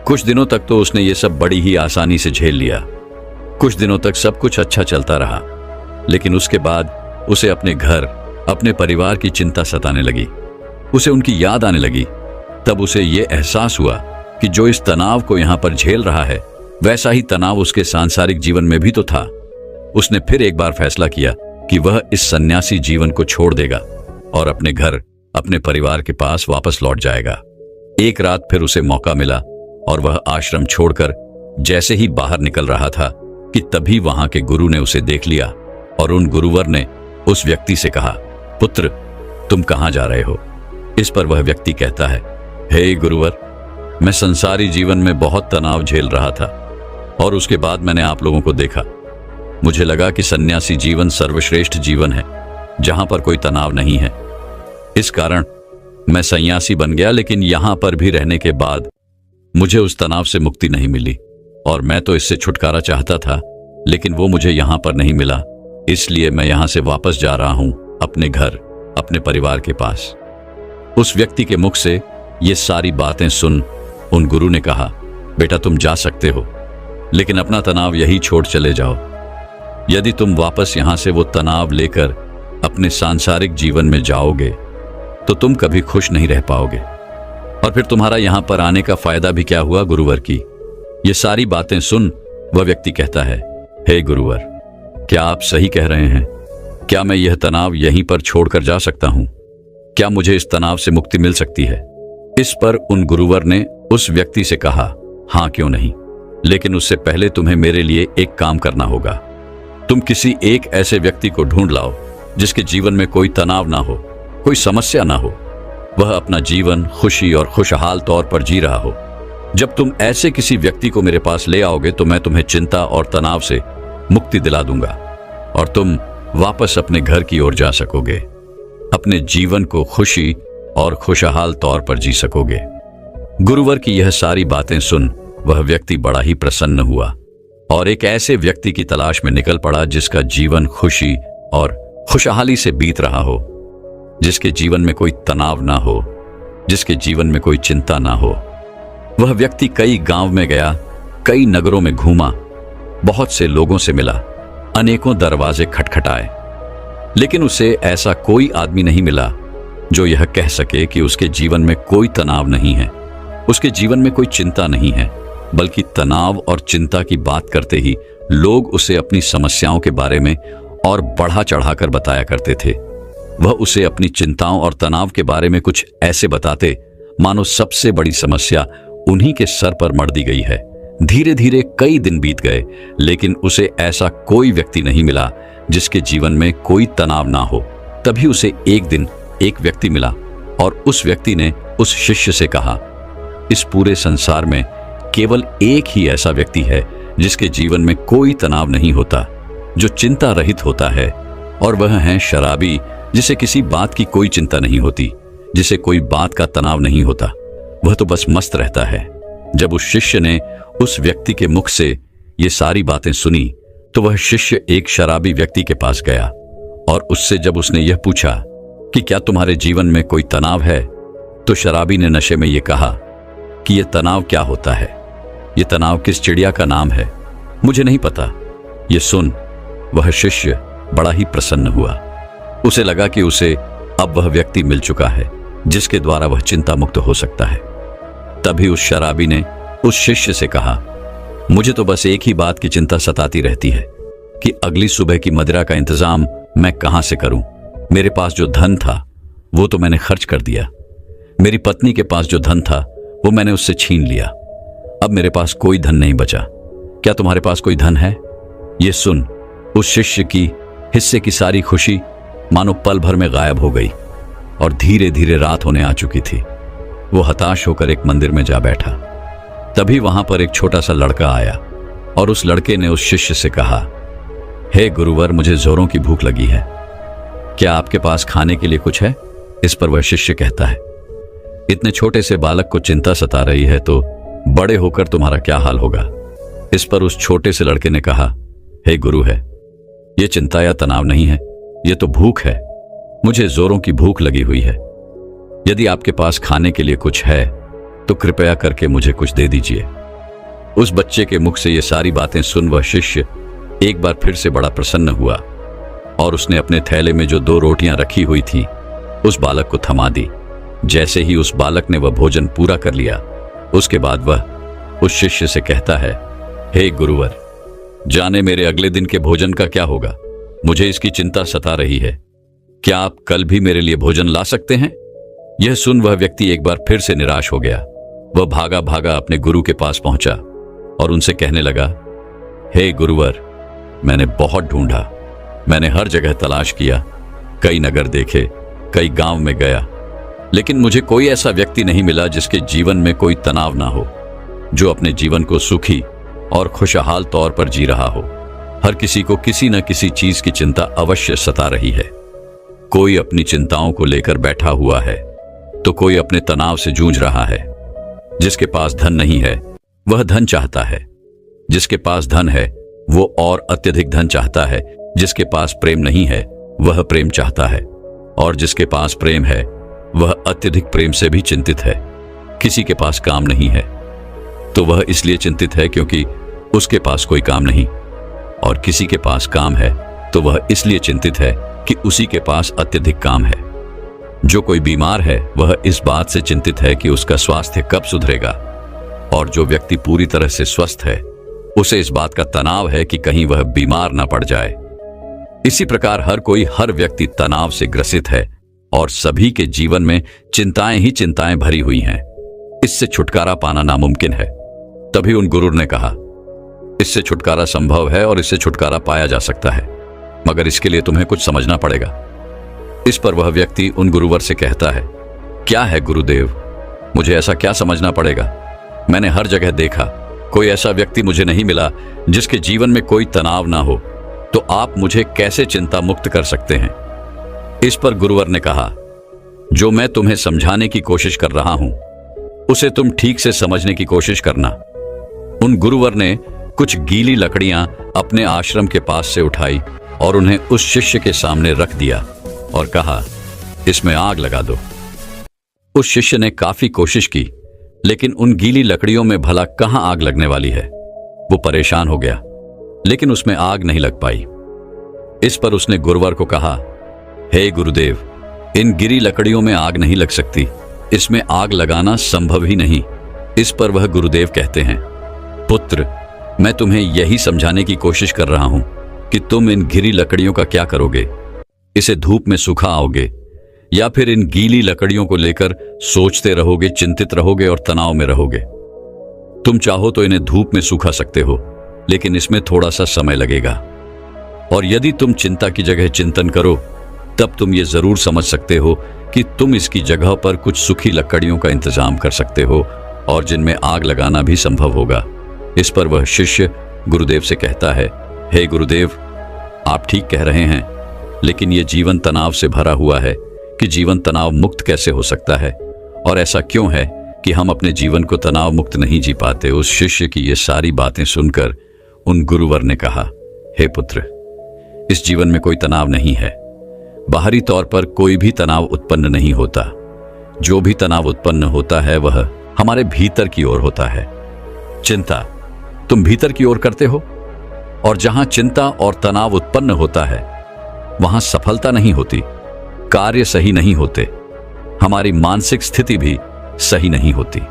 कुछ दिनों तक तो उसने ये सब बड़ी ही आसानी से झेल लिया। कुछ दिनों तक सब कुछ अच्छा चलता रहा, लेकिन उसके बाद उसे अपने घर, अपने परिवार की चिंता सताने लगी। उसे उनकी याद आने लगी। तब उसे ये एहसास हुआ कि जो इस तनाव को यहां पर झेल रहा है, वैसा ही तनाव उसके सांसारिक जीवन में भी तो था। उसने फिर एक बार फैसला किया कि वह इस सन्यासी जीवन को छोड़ देगा और अपने घर, अपने परिवार के पास वापस लौट जाएगा। एक रात फिर उसे मौका मिला और वह आश्रम छोड़कर जैसे ही बाहर निकल रहा था कि तभी वहां के गुरु ने उसे देख लिया और उन गुरुवर ने उस व्यक्ति से कहा, पुत्र, तुम कहां जा रहे हो? इस पर वह व्यक्ति कहता है, हे गुरुवर, मैं संसारी जीवन में बहुत तनाव झेल रहा था और उसके बाद मैंने आप लोगों को देखा। मुझे लगा कि सन्यासी जीवन सर्वश्रेष्ठ जीवन है जहां पर कोई तनाव नहीं है। इस कारण मैं सन्यासी बन गया, लेकिन यहां पर भी रहने के बाद मुझे उस तनाव से मुक्ति नहीं मिली और मैं तो इससे छुटकारा चाहता था, लेकिन वो मुझे यहां पर नहीं मिला। इसलिए मैं यहां से वापस जा रहा हूं अपने घर, अपने परिवार के पास। उस व्यक्ति के मुख से ये सारी बातें सुन उन गुरु ने कहा, बेटा, तुम जा सकते हो, लेकिन अपना तनाव यही छोड़ चले जाओ। यदि तुम वापस यहां से वो तनाव लेकर अपने सांसारिक जीवन में जाओगे तो तुम कभी खुश नहीं रह पाओगे, और फिर तुम्हारा यहां पर आने का फायदा भी क्या हुआ गुरुवर की। ये सारी बातें सुन वह व्यक्ति कहता है, हे गुरुवर, क्या आप सही कह रहे हैं? क्या मैं यह तनाव यहीं पर छोड़कर जा सकता हूं? क्या मुझे इस तनाव से मुक्ति मिल सकती है? इस पर उन गुरुवर ने उस व्यक्ति से कहा, हां, क्यों नहीं, लेकिन उससे पहले तुम्हें मेरे लिए एक काम करना होगा। तुम किसी एक ऐसे व्यक्ति को ढूंढ लाओ जिसके जीवन में कोई तनाव ना हो, कोई समस्या ना हो, वह अपना जीवन खुशी और खुशहाल तौर पर जी रहा हो। जब तुम ऐसे किसी व्यक्ति को मेरे पास ले आओगे तो मैं तुम्हें चिंता और तनाव से मुक्ति दिला दूंगा और तुम वापस अपने घर की ओर जा सकोगे, अपने जीवन को खुशी और खुशहाल तौर पर जी सकोगे। गुरुवर की यह सारी बातें सुन वह व्यक्ति बड़ा ही प्रसन्न हुआ और एक ऐसे व्यक्ति की तलाश में निकल पड़ा जिसका जीवन खुशी और खुशहाली से बीत रहा हो, जिसके जीवन में कोई तनाव ना हो, जिसके जीवन में कोई चिंता ना हो। वह व्यक्ति कई गांव में गया, कई नगरों में घूमा, बहुत से लोगों से मिला, अनेकों दरवाजे खटखटाए, लेकिन उसे ऐसा कोई आदमी नहीं मिला जो यह कह सके कि उसके जीवन में कोई तनाव नहीं है, उसके जीवन में कोई चिंता नहीं है। बल्कि तनाव और चिंता की बात करते ही लोग उसे अपनी समस्याओं के बारे में और बढ़ा चढ़ाकर बताया करते थे। वह उसे अपनी चिंताओं और तनाव के बारे में कुछ ऐसे बताते मानो सबसे बड़ी समस्या उन्हीं के सर पर मढ़ दी गई है। धीरे धीरे कई दिन बीत गए, लेकिन उसे ऐसा कोई व्यक्ति नहीं मिला जिसके जीवन में कोई तनाव ना हो। तभी उसे एक दिन एक व्यक्ति मिला और उस व्यक्ति ने उस शिष्य से कहा, इस पूरे संसार में केवल एक ही ऐसा व्यक्ति है जिसके जीवन में कोई तनाव नहीं होता, जो चिंता रहित होता है, और वह है शराबी, जिसे किसी बात की कोई चिंता नहीं होती, जिसे कोई बात का तनाव नहीं होता, वह तो बस मस्त रहता है। जब उस शिष्य ने उस व्यक्ति के मुख से ये सारी बातें सुनी तो वह शिष्य एक शराबी व्यक्ति के पास गया और उससे जब उसने यह पूछा कि क्या तुम्हारे जीवन में कोई तनाव है, तो शराबी ने नशे में यह कहा कि यह तनाव क्या होता है, यह तनाव किस चिड़िया का नाम है, मुझे नहीं पता। यह सुन वह शिष्य बड़ा ही प्रसन्न हुआ। उसे लगा कि उसे अब वह व्यक्ति मिल चुका है जिसके द्वारा वह चिंता मुक्त हो सकता है। तभी उस शराबी ने उस शिष्य से कहा, मुझे तो बस एक ही बात की चिंता सताती रहती है कि अगली सुबह की मदिरा का इंतजाम मैं कहां से करूं। मेरे पास जो धन था वो तो मैंने खर्च कर दिया। मेरी पत्नी के पास जो धन था वो मैंने उससे छीन लिया। अब मेरे पास कोई धन नहीं बचा। क्या तुम्हारे पास कोई धन है? ये सुन उस शिष्य की हिस्से की सारी खुशी मानो पल भर में गायब हो गई और धीरे धीरे रात होने आ चुकी थी। वो हताश होकर एक मंदिर में जा बैठा। तभी वहां पर एक छोटा सा लड़का आया और उस लड़के ने उस शिष्य से कहा, हे गुरुवर, मुझे जोरों की भूख लगी है, क्या आपके पास खाने के लिए कुछ है? इस पर वह शिष्य कहता है, इतने छोटे से बालक को चिंता सता रही है तो बड़े होकर तुम्हारा क्या हाल होगा? इस पर उस छोटे से लड़के ने कहा, हे गुरु है, ये चिंता या तनाव नहीं है, ये तो भूख है। मुझे जोरों की भूख लगी हुई है। यदि आपके पास खाने के लिए कुछ है तो कृपया करके मुझे कुछ दे दीजिए। उस बच्चे के मुख से ये सारी बातें सुन वह शिष्य एक बार फिर से बड़ा प्रसन्न हुआ और उसने अपने थैले में जो 2 रोटियां रखी हुई थी उस बालक को थमा दी। जैसे ही उस बालक ने वह भोजन पूरा कर लिया, उसके बाद वह उस शिष्य से कहता है, हे गुरुवर, जाने मेरे अगले दिन के भोजन का क्या होगा? मुझे इसकी चिंता सता रही है। क्या आप कल भी मेरे लिए भोजन ला सकते हैं? यह सुन वह व्यक्ति एक बार फिर से निराश हो गया। वह भागा भागा अपने गुरु के पास पहुंचा और उनसे कहने लगा, हे गुरुवर, मैंने बहुत ढूंढा, मैंने हर जगह तलाश किया, कई नगर देखे, कई गांव में गया, लेकिन मुझे कोई ऐसा व्यक्ति नहीं मिला जिसके जीवन में कोई तनाव ना हो, जो अपने जीवन को सुखी और खुशहाल तौर पर जी रहा हो। हर किसी को किसी न किसी चीज की चिंता अवश्य सता रही है। कोई अपनी चिंताओं को लेकर बैठा हुआ है तो कोई अपने तनाव से जूझ रहा है। जिसके पास धन नहीं है वह धन चाहता है, जिसके पास धन है वो और अत्यधिक धन चाहता है, जिसके पास प्रेम नहीं है वह प्रेम चाहता है, और जिसके पास प्रेम है वह अत्यधिक प्रेम से भी चिंतित है। किसी के पास काम नहीं है तो वह इसलिए चिंतित है क्योंकि उसके पास कोई काम नहीं, और किसी के पास काम है तो वह इसलिए चिंतित है कि उसी के पास अत्यधिक काम है। जो कोई बीमार है वह इस बात से चिंतित है कि उसका स्वास्थ्य कब सुधरेगा, और जो व्यक्ति पूरी तरह से स्वस्थ है उसे इस बात का तनाव है कि कहीं वह बीमार ना पड़ जाए। इसी प्रकार हर कोई, हर व्यक्ति तनाव से ग्रसित है और सभी के जीवन में चिंताएं ही चिंताएं भरी हुई हैं। इससे छुटकारा पाना नामुमकिन है। तभी उन गुरु ने कहा, इससे छुटकारा संभव है और इससे छुटकारा पाया जा सकता है, मगर इसके लिए तुम्हें कुछ समझना पड़ेगा। इस पर वह व्यक्ति उन गुरुवर से कहता है, क्या है गुरुदेव, मुझे ऐसा क्या समझना पड़ेगा? मैंने हर जगह देखा, कोई ऐसा व्यक्ति मुझे नहीं मिला जिसके जीवन में कोई तनाव ना हो, तो आप मुझे कैसे चिंता मुक्त कर सकते हैं? इस पर गुरुवर ने कहा, जो मैं तुम्हें समझाने की कोशिश कर रहा हूं उसे तुम ठीक से समझने की कोशिश करना। उन गुरुवर ने कुछ गीली लकड़ियां अपने आश्रम के पास से उठाई और उन्हें उस शिष्य के सामने रख दिया और कहा, इसमें आग लगा दो। उस शिष्य ने काफी कोशिश की, लेकिन उन गीली लकड़ियों में भला कहां आग लगने वाली है। वो परेशान हो गया, लेकिन उसमें आग नहीं लग पाई। इस पर उसने गुरुवर को कहा, हे गुरुदेव, इन गिरी लकड़ियों में आग नहीं लग सकती, इसमें आग लगाना संभव ही नहीं। इस पर वह गुरुदेव कहते हैं, पुत्र, मैं तुम्हें यही समझाने की कोशिश कर रहा हूं कि तुम इन गिरी लकड़ियों का क्या करोगे। इसे धूप में सुखा आओगे या फिर इन गीली लकड़ियों को लेकर सोचते रहोगे, चिंतित रहोगे और तनाव में रहोगे। तुम चाहो तो इन्हें धूप में सुखा सकते हो, लेकिन इसमें थोड़ा सा समय लगेगा। और यदि तुम चिंता की जगह चिंतन करो तब तुम ये जरूर समझ सकते हो कि तुम इसकी जगह पर कुछ सूखी लकड़ियों का इंतजाम कर सकते हो और जिनमें आग लगाना भी संभव होगा। इस पर वह शिष्य गुरुदेव से कहता है, हे गुरुदेव, आप ठीक कह रहे हैं, लेकिन ये जीवन तनाव से भरा हुआ है कि जीवन तनाव मुक्त कैसे हो सकता है, और ऐसा क्यों है कि हम अपने जीवन को तनाव मुक्त नहीं जी पाते। उस शिष्य की ये सारी बातें सुनकर उन गुरुवर ने कहा, हे पुत्र, इस जीवन में कोई तनाव नहीं है। बाहरी तौर पर कोई भी तनाव उत्पन्न नहीं होता। जो भी तनाव उत्पन्न होता है वह हमारे भीतर की ओर होता है। चिंता तुम भीतर की ओर करते हो, और जहां चिंता और तनाव उत्पन्न होता है वहां सफलता नहीं होती, कार्य सही नहीं होते, हमारी मानसिक स्थिति भी सही नहीं होती,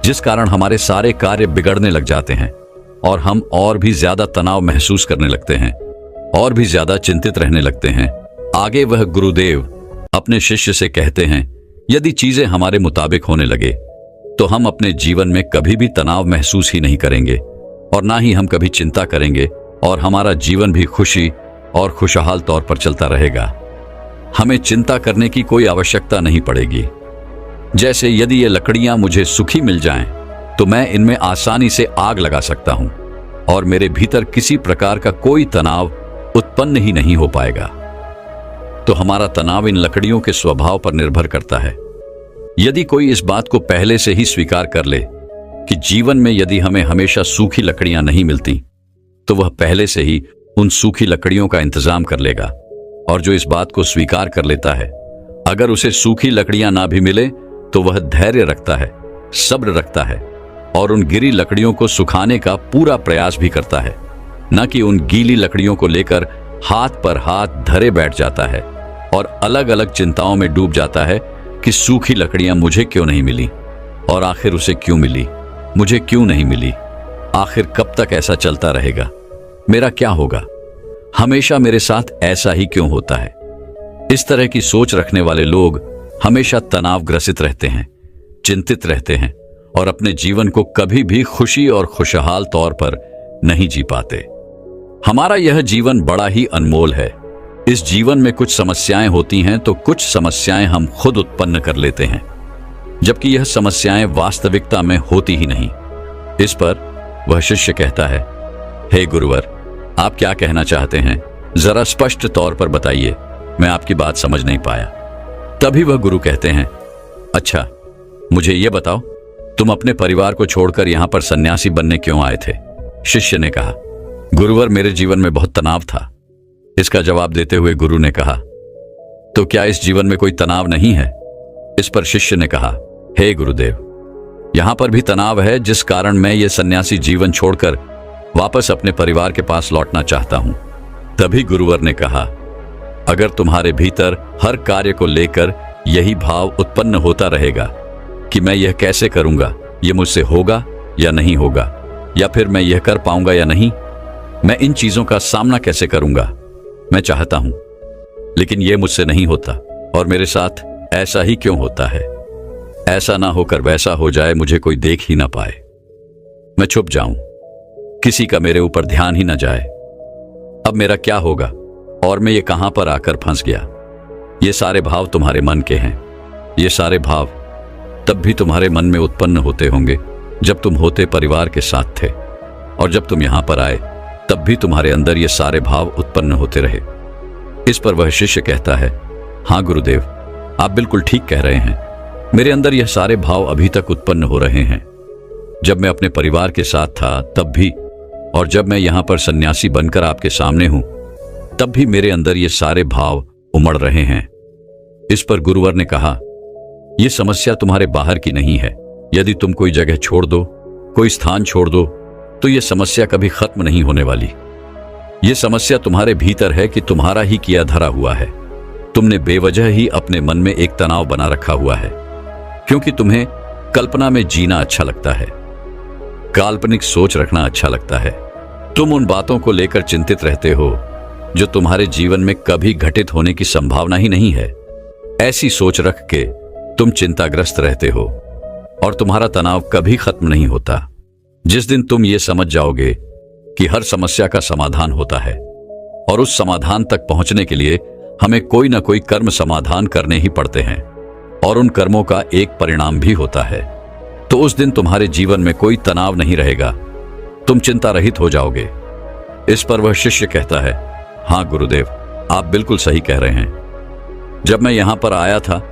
जिस कारण हमारे सारे कार्य बिगड़ने लग जाते हैं और हम और भी ज्यादा तनाव महसूस करने लगते हैं और भी ज्यादा चिंतित रहने लगते हैं। आगे वह गुरुदेव अपने शिष्य से कहते हैं, यदि चीजें हमारे मुताबिक होने लगे तो हम अपने जीवन में कभी भी तनाव महसूस ही नहीं करेंगे और ना ही हम कभी चिंता करेंगे और हमारा जीवन भी खुशी और खुशहाल तौर पर चलता रहेगा। हमें चिंता करने की कोई आवश्यकता नहीं पड़ेगी। जैसे यदि ये लकड़ियां मुझे सूखी मिल जाएं, तो मैं इनमें आसानी से आग लगा सकता हूं और मेरे भीतर किसी प्रकार का कोई तनाव उत्पन्न ही नहीं हो पाएगा। तो हमारा तनाव इन लकड़ियों के स्वभाव पर निर्भर करता है। यदि कोई इस बात को पहले से ही स्वीकार कर ले कि जीवन में यदि हमें हमेशा सूखी लकड़ियां नहीं मिलती, तो वह पहले से ही उन सूखी लकड़ियों का इंतजाम कर लेगा। और जो इस बात को स्वीकार कर लेता है, अगर उसे सूखी लकड़ियां ना भी मिले तो वह धैर्य रखता है, सब्र रखता है और उन गिरी लकड़ियों को सुखाने का पूरा प्रयास भी करता है, न कि उन गीली लकड़ियों को लेकर हाथ पर हाथ धरे बैठ जाता है और अलग अलग चिंताओं में डूब जाता है कि सूखी लकड़ियां मुझे क्यों नहीं मिली और आखिर उसे क्यों मिली, मुझे क्यों नहीं मिली, आखिर कब तक ऐसा चलता रहेगा, मेरा क्या होगा, हमेशा मेरे साथ ऐसा ही क्यों होता है। इस तरह की सोच रखने वाले लोग हमेशा तनावग्रसित रहते हैं, चिंतित रहते हैं और अपने जीवन को कभी भी खुशी और खुशहाल तौर पर नहीं जी पाते। हमारा यह जीवन बड़ा ही अनमोल है। इस जीवन में कुछ समस्याएं होती हैं तो कुछ समस्याएं हम खुद उत्पन्न कर लेते हैं, जबकि यह समस्याएं वास्तविकता में होती ही नहीं। इस पर वह शिष्य कहता है, हे गुरुवर, आप क्या कहना चाहते हैं, जरा स्पष्ट तौर पर बताइए, मैं आपकी बात समझ नहीं पाया। तभी वह गुरु कहते हैं, अच्छा मुझे यह बताओ, तुम अपने परिवार को छोड़कर यहां पर सन्यासी बनने क्यों आए थे? शिष्य ने कहा, गुरुवर, मेरे जीवन में बहुत तनाव था। इसका जवाब देते हुए गुरु ने कहा, तो क्या इस जीवन में कोई तनाव नहीं है? इस पर शिष्य ने कहा, हे गुरुदेव, यहां पर भी तनाव है, जिस कारण मैं ये सन्यासी जीवन छोड़कर वापस अपने परिवार के पास लौटना चाहता हूं। तभी गुरुवर ने कहा, अगर तुम्हारे भीतर हर कार्य को लेकर यही भाव उत्पन्न होता रहेगा कि मैं यह कैसे करूंगा, यह मुझसे होगा या नहीं होगा, या फिर मैं यह कर पाऊंगा या नहीं, मैं इन चीजों का सामना कैसे करूंगा, मैं चाहता हूं लेकिन यह मुझसे नहीं होता और मेरे साथ ऐसा ही क्यों होता है, ऐसा ना होकर वैसा हो जाए, मुझे कोई देख ही ना पाए, मैं छुप जाऊं, किसी का मेरे ऊपर ध्यान ही ना जाए, अब मेरा क्या होगा और मैं ये कहां पर आकर फंस गया। ये सारे भाव तुम्हारे मन के हैं। ये सारे भाव तब भी तुम्हारे मन में उत्पन्न होते होंगे जब तुम होते परिवार के साथ थे, और जब तुम यहां पर आए तब भी तुम्हारे अंदर ये सारे भाव उत्पन्न होते रहे। इस पर वह शिष्य कहता है, हाँ गुरुदेव, आप बिल्कुल ठीक कह रहे हैं, मेरे अंदर यह सारे भाव अभी तक उत्पन्न हो रहे हैं। जब मैं अपने परिवार के साथ था तब भी, और जब मैं यहां पर सन्यासी बनकर आपके सामने हूं तब भी मेरे अंदर ये सारे भाव उमड़ रहे हैं। इस पर गुरुवर ने कहा, यह समस्या तुम्हारे बाहर की नहीं है। यदि तुम कोई जगह छोड़ दो, कोई स्थान छोड़ दो, तो यह समस्या कभी खत्म नहीं होने वाली। यह समस्या तुम्हारे भीतर है कि तुम्हारा ही किया धरा हुआ है। तुमने बेवजह ही अपने मन में एक तनाव बना रखा हुआ है, क्योंकि तुम्हें कल्पना में जीना अच्छा लगता है, काल्पनिक सोच रखना अच्छा लगता है। तुम उन बातों को लेकर चिंतित रहते हो जो तुम्हारे जीवन में कभी घटित होने की संभावना ही नहीं है। ऐसी सोच रख के तुम चिंताग्रस्त रहते हो और तुम्हारा तनाव कभी खत्म नहीं होता। जिस दिन तुम ये समझ जाओगे कि हर समस्या का समाधान होता है और उस समाधान तक पहुंचने के लिए हमें कोई ना कोई कर्म समाधान करने ही पड़ते हैं और उन कर्मों का एक परिणाम भी होता है, तो उस दिन तुम्हारे जीवन में कोई तनाव नहीं रहेगा, तुम चिंता रहित हो जाओगे। इस पर वह शिष्य कहता है, हाँ गुरुदेव, आप बिल्कुल सही कह रहे हैं। जब मैं यहां पर आया था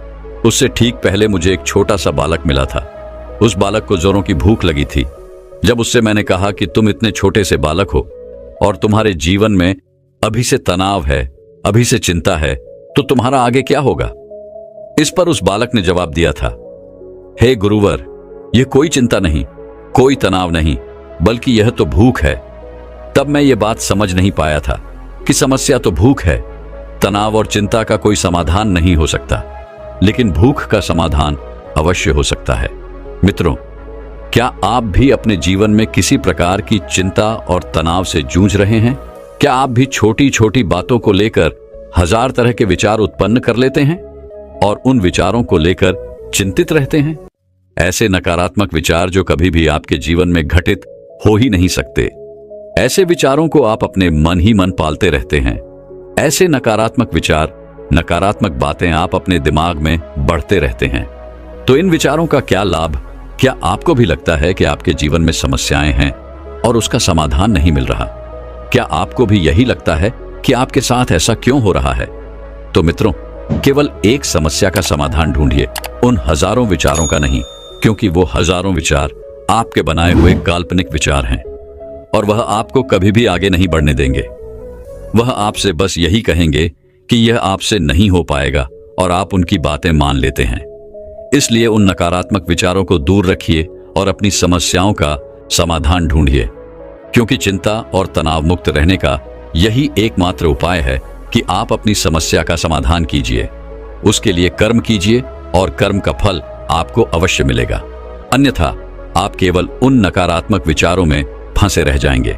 उससे ठीक पहले मुझे एक छोटा सा बालक मिला था। उस बालक को जोरों की भूख लगी थी। जब उससे मैंने कहा कि तुम इतने छोटे से बालक हो और तुम्हारे जीवन में अभी से तनाव है, अभी से चिंता है, तो तुम्हारा आगे क्या होगा? इस पर उस बालक ने जवाब दिया था, हे गुरुवर, यह कोई चिंता नहीं, कोई तनाव नहीं, बल्कि यह तो भूख है। तब मैं ये बात समझ नहीं पाया था कि समस्या तो भूख है, तनाव और चिंता का कोई समाधान नहीं हो सकता, लेकिन भूख का समाधान अवश्य हो सकता है। मित्रों, क्या आप भी अपने जीवन में किसी प्रकार की चिंता और तनाव से जूझ रहे हैं? क्या आप भी छोटी छोटी बातों को लेकर हजार तरह के विचार उत्पन्न कर लेते हैं? और उन विचारों को लेकर चिंतित रहते हैं? ऐसे नकारात्मक विचार जो कभी भी आपके जीवन में घटित हो ही नहीं सकते। ऐसे विचारों को आप अपने मन ही मन पालते रहते हैं। ऐसे नकारात्मक विचार, नकारात्मक बातें आप अपने दिमाग में बढ़ते रहते हैं। तो इन विचारों का क्या लाभ? क्या आपको भी लगता है कि आपके जीवन में समस्याएं हैं और उसका समाधान नहीं मिल रहा? क्या आपको भी यही लगता है कि आपके साथ ऐसा क्यों हो रहा है? तो मित्रों, केवल एक समस्या का समाधान ढूंढिए, उन हजारों विचारों का नहीं, क्योंकि वो हजारों विचार आपके बनाए हुए काल्पनिक विचार हैं और वह आपको कभी भी आगे नहीं बढ़ने देंगे। वह आपसे बस यही कहेंगे कि यह आपसे नहीं हो पाएगा और आप उनकी बातें मान लेते हैं। इसलिए उन नकारात्मक विचारों को दूर रखिए और अपनी समस्याओं का समाधान ढूंढिए, क्योंकि चिंता और तनाव मुक्त रहने का यही एकमात्र उपाय है कि आप अपनी समस्या का समाधान कीजिए। उसके लिए कर्म कीजिए और कर्म का फल आपको अवश्य मिलेगा। अन्यथा आप केवल उन नकारात्मक विचारों में फंसे रह जाएंगे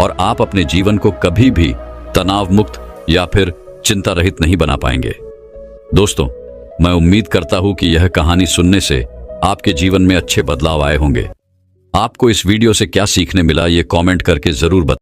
और आप अपने जीवन को कभी भी तनाव मुक्त या फिर चिंता रहित नहीं बना पाएंगे। दोस्तों, मैं उम्मीद करता हूं कि यह कहानी सुनने से आपके जीवन में अच्छे बदलाव आए होंगे। आपको इस वीडियो से क्या सीखने मिला, ये कमेंट करके जरूर बताएं।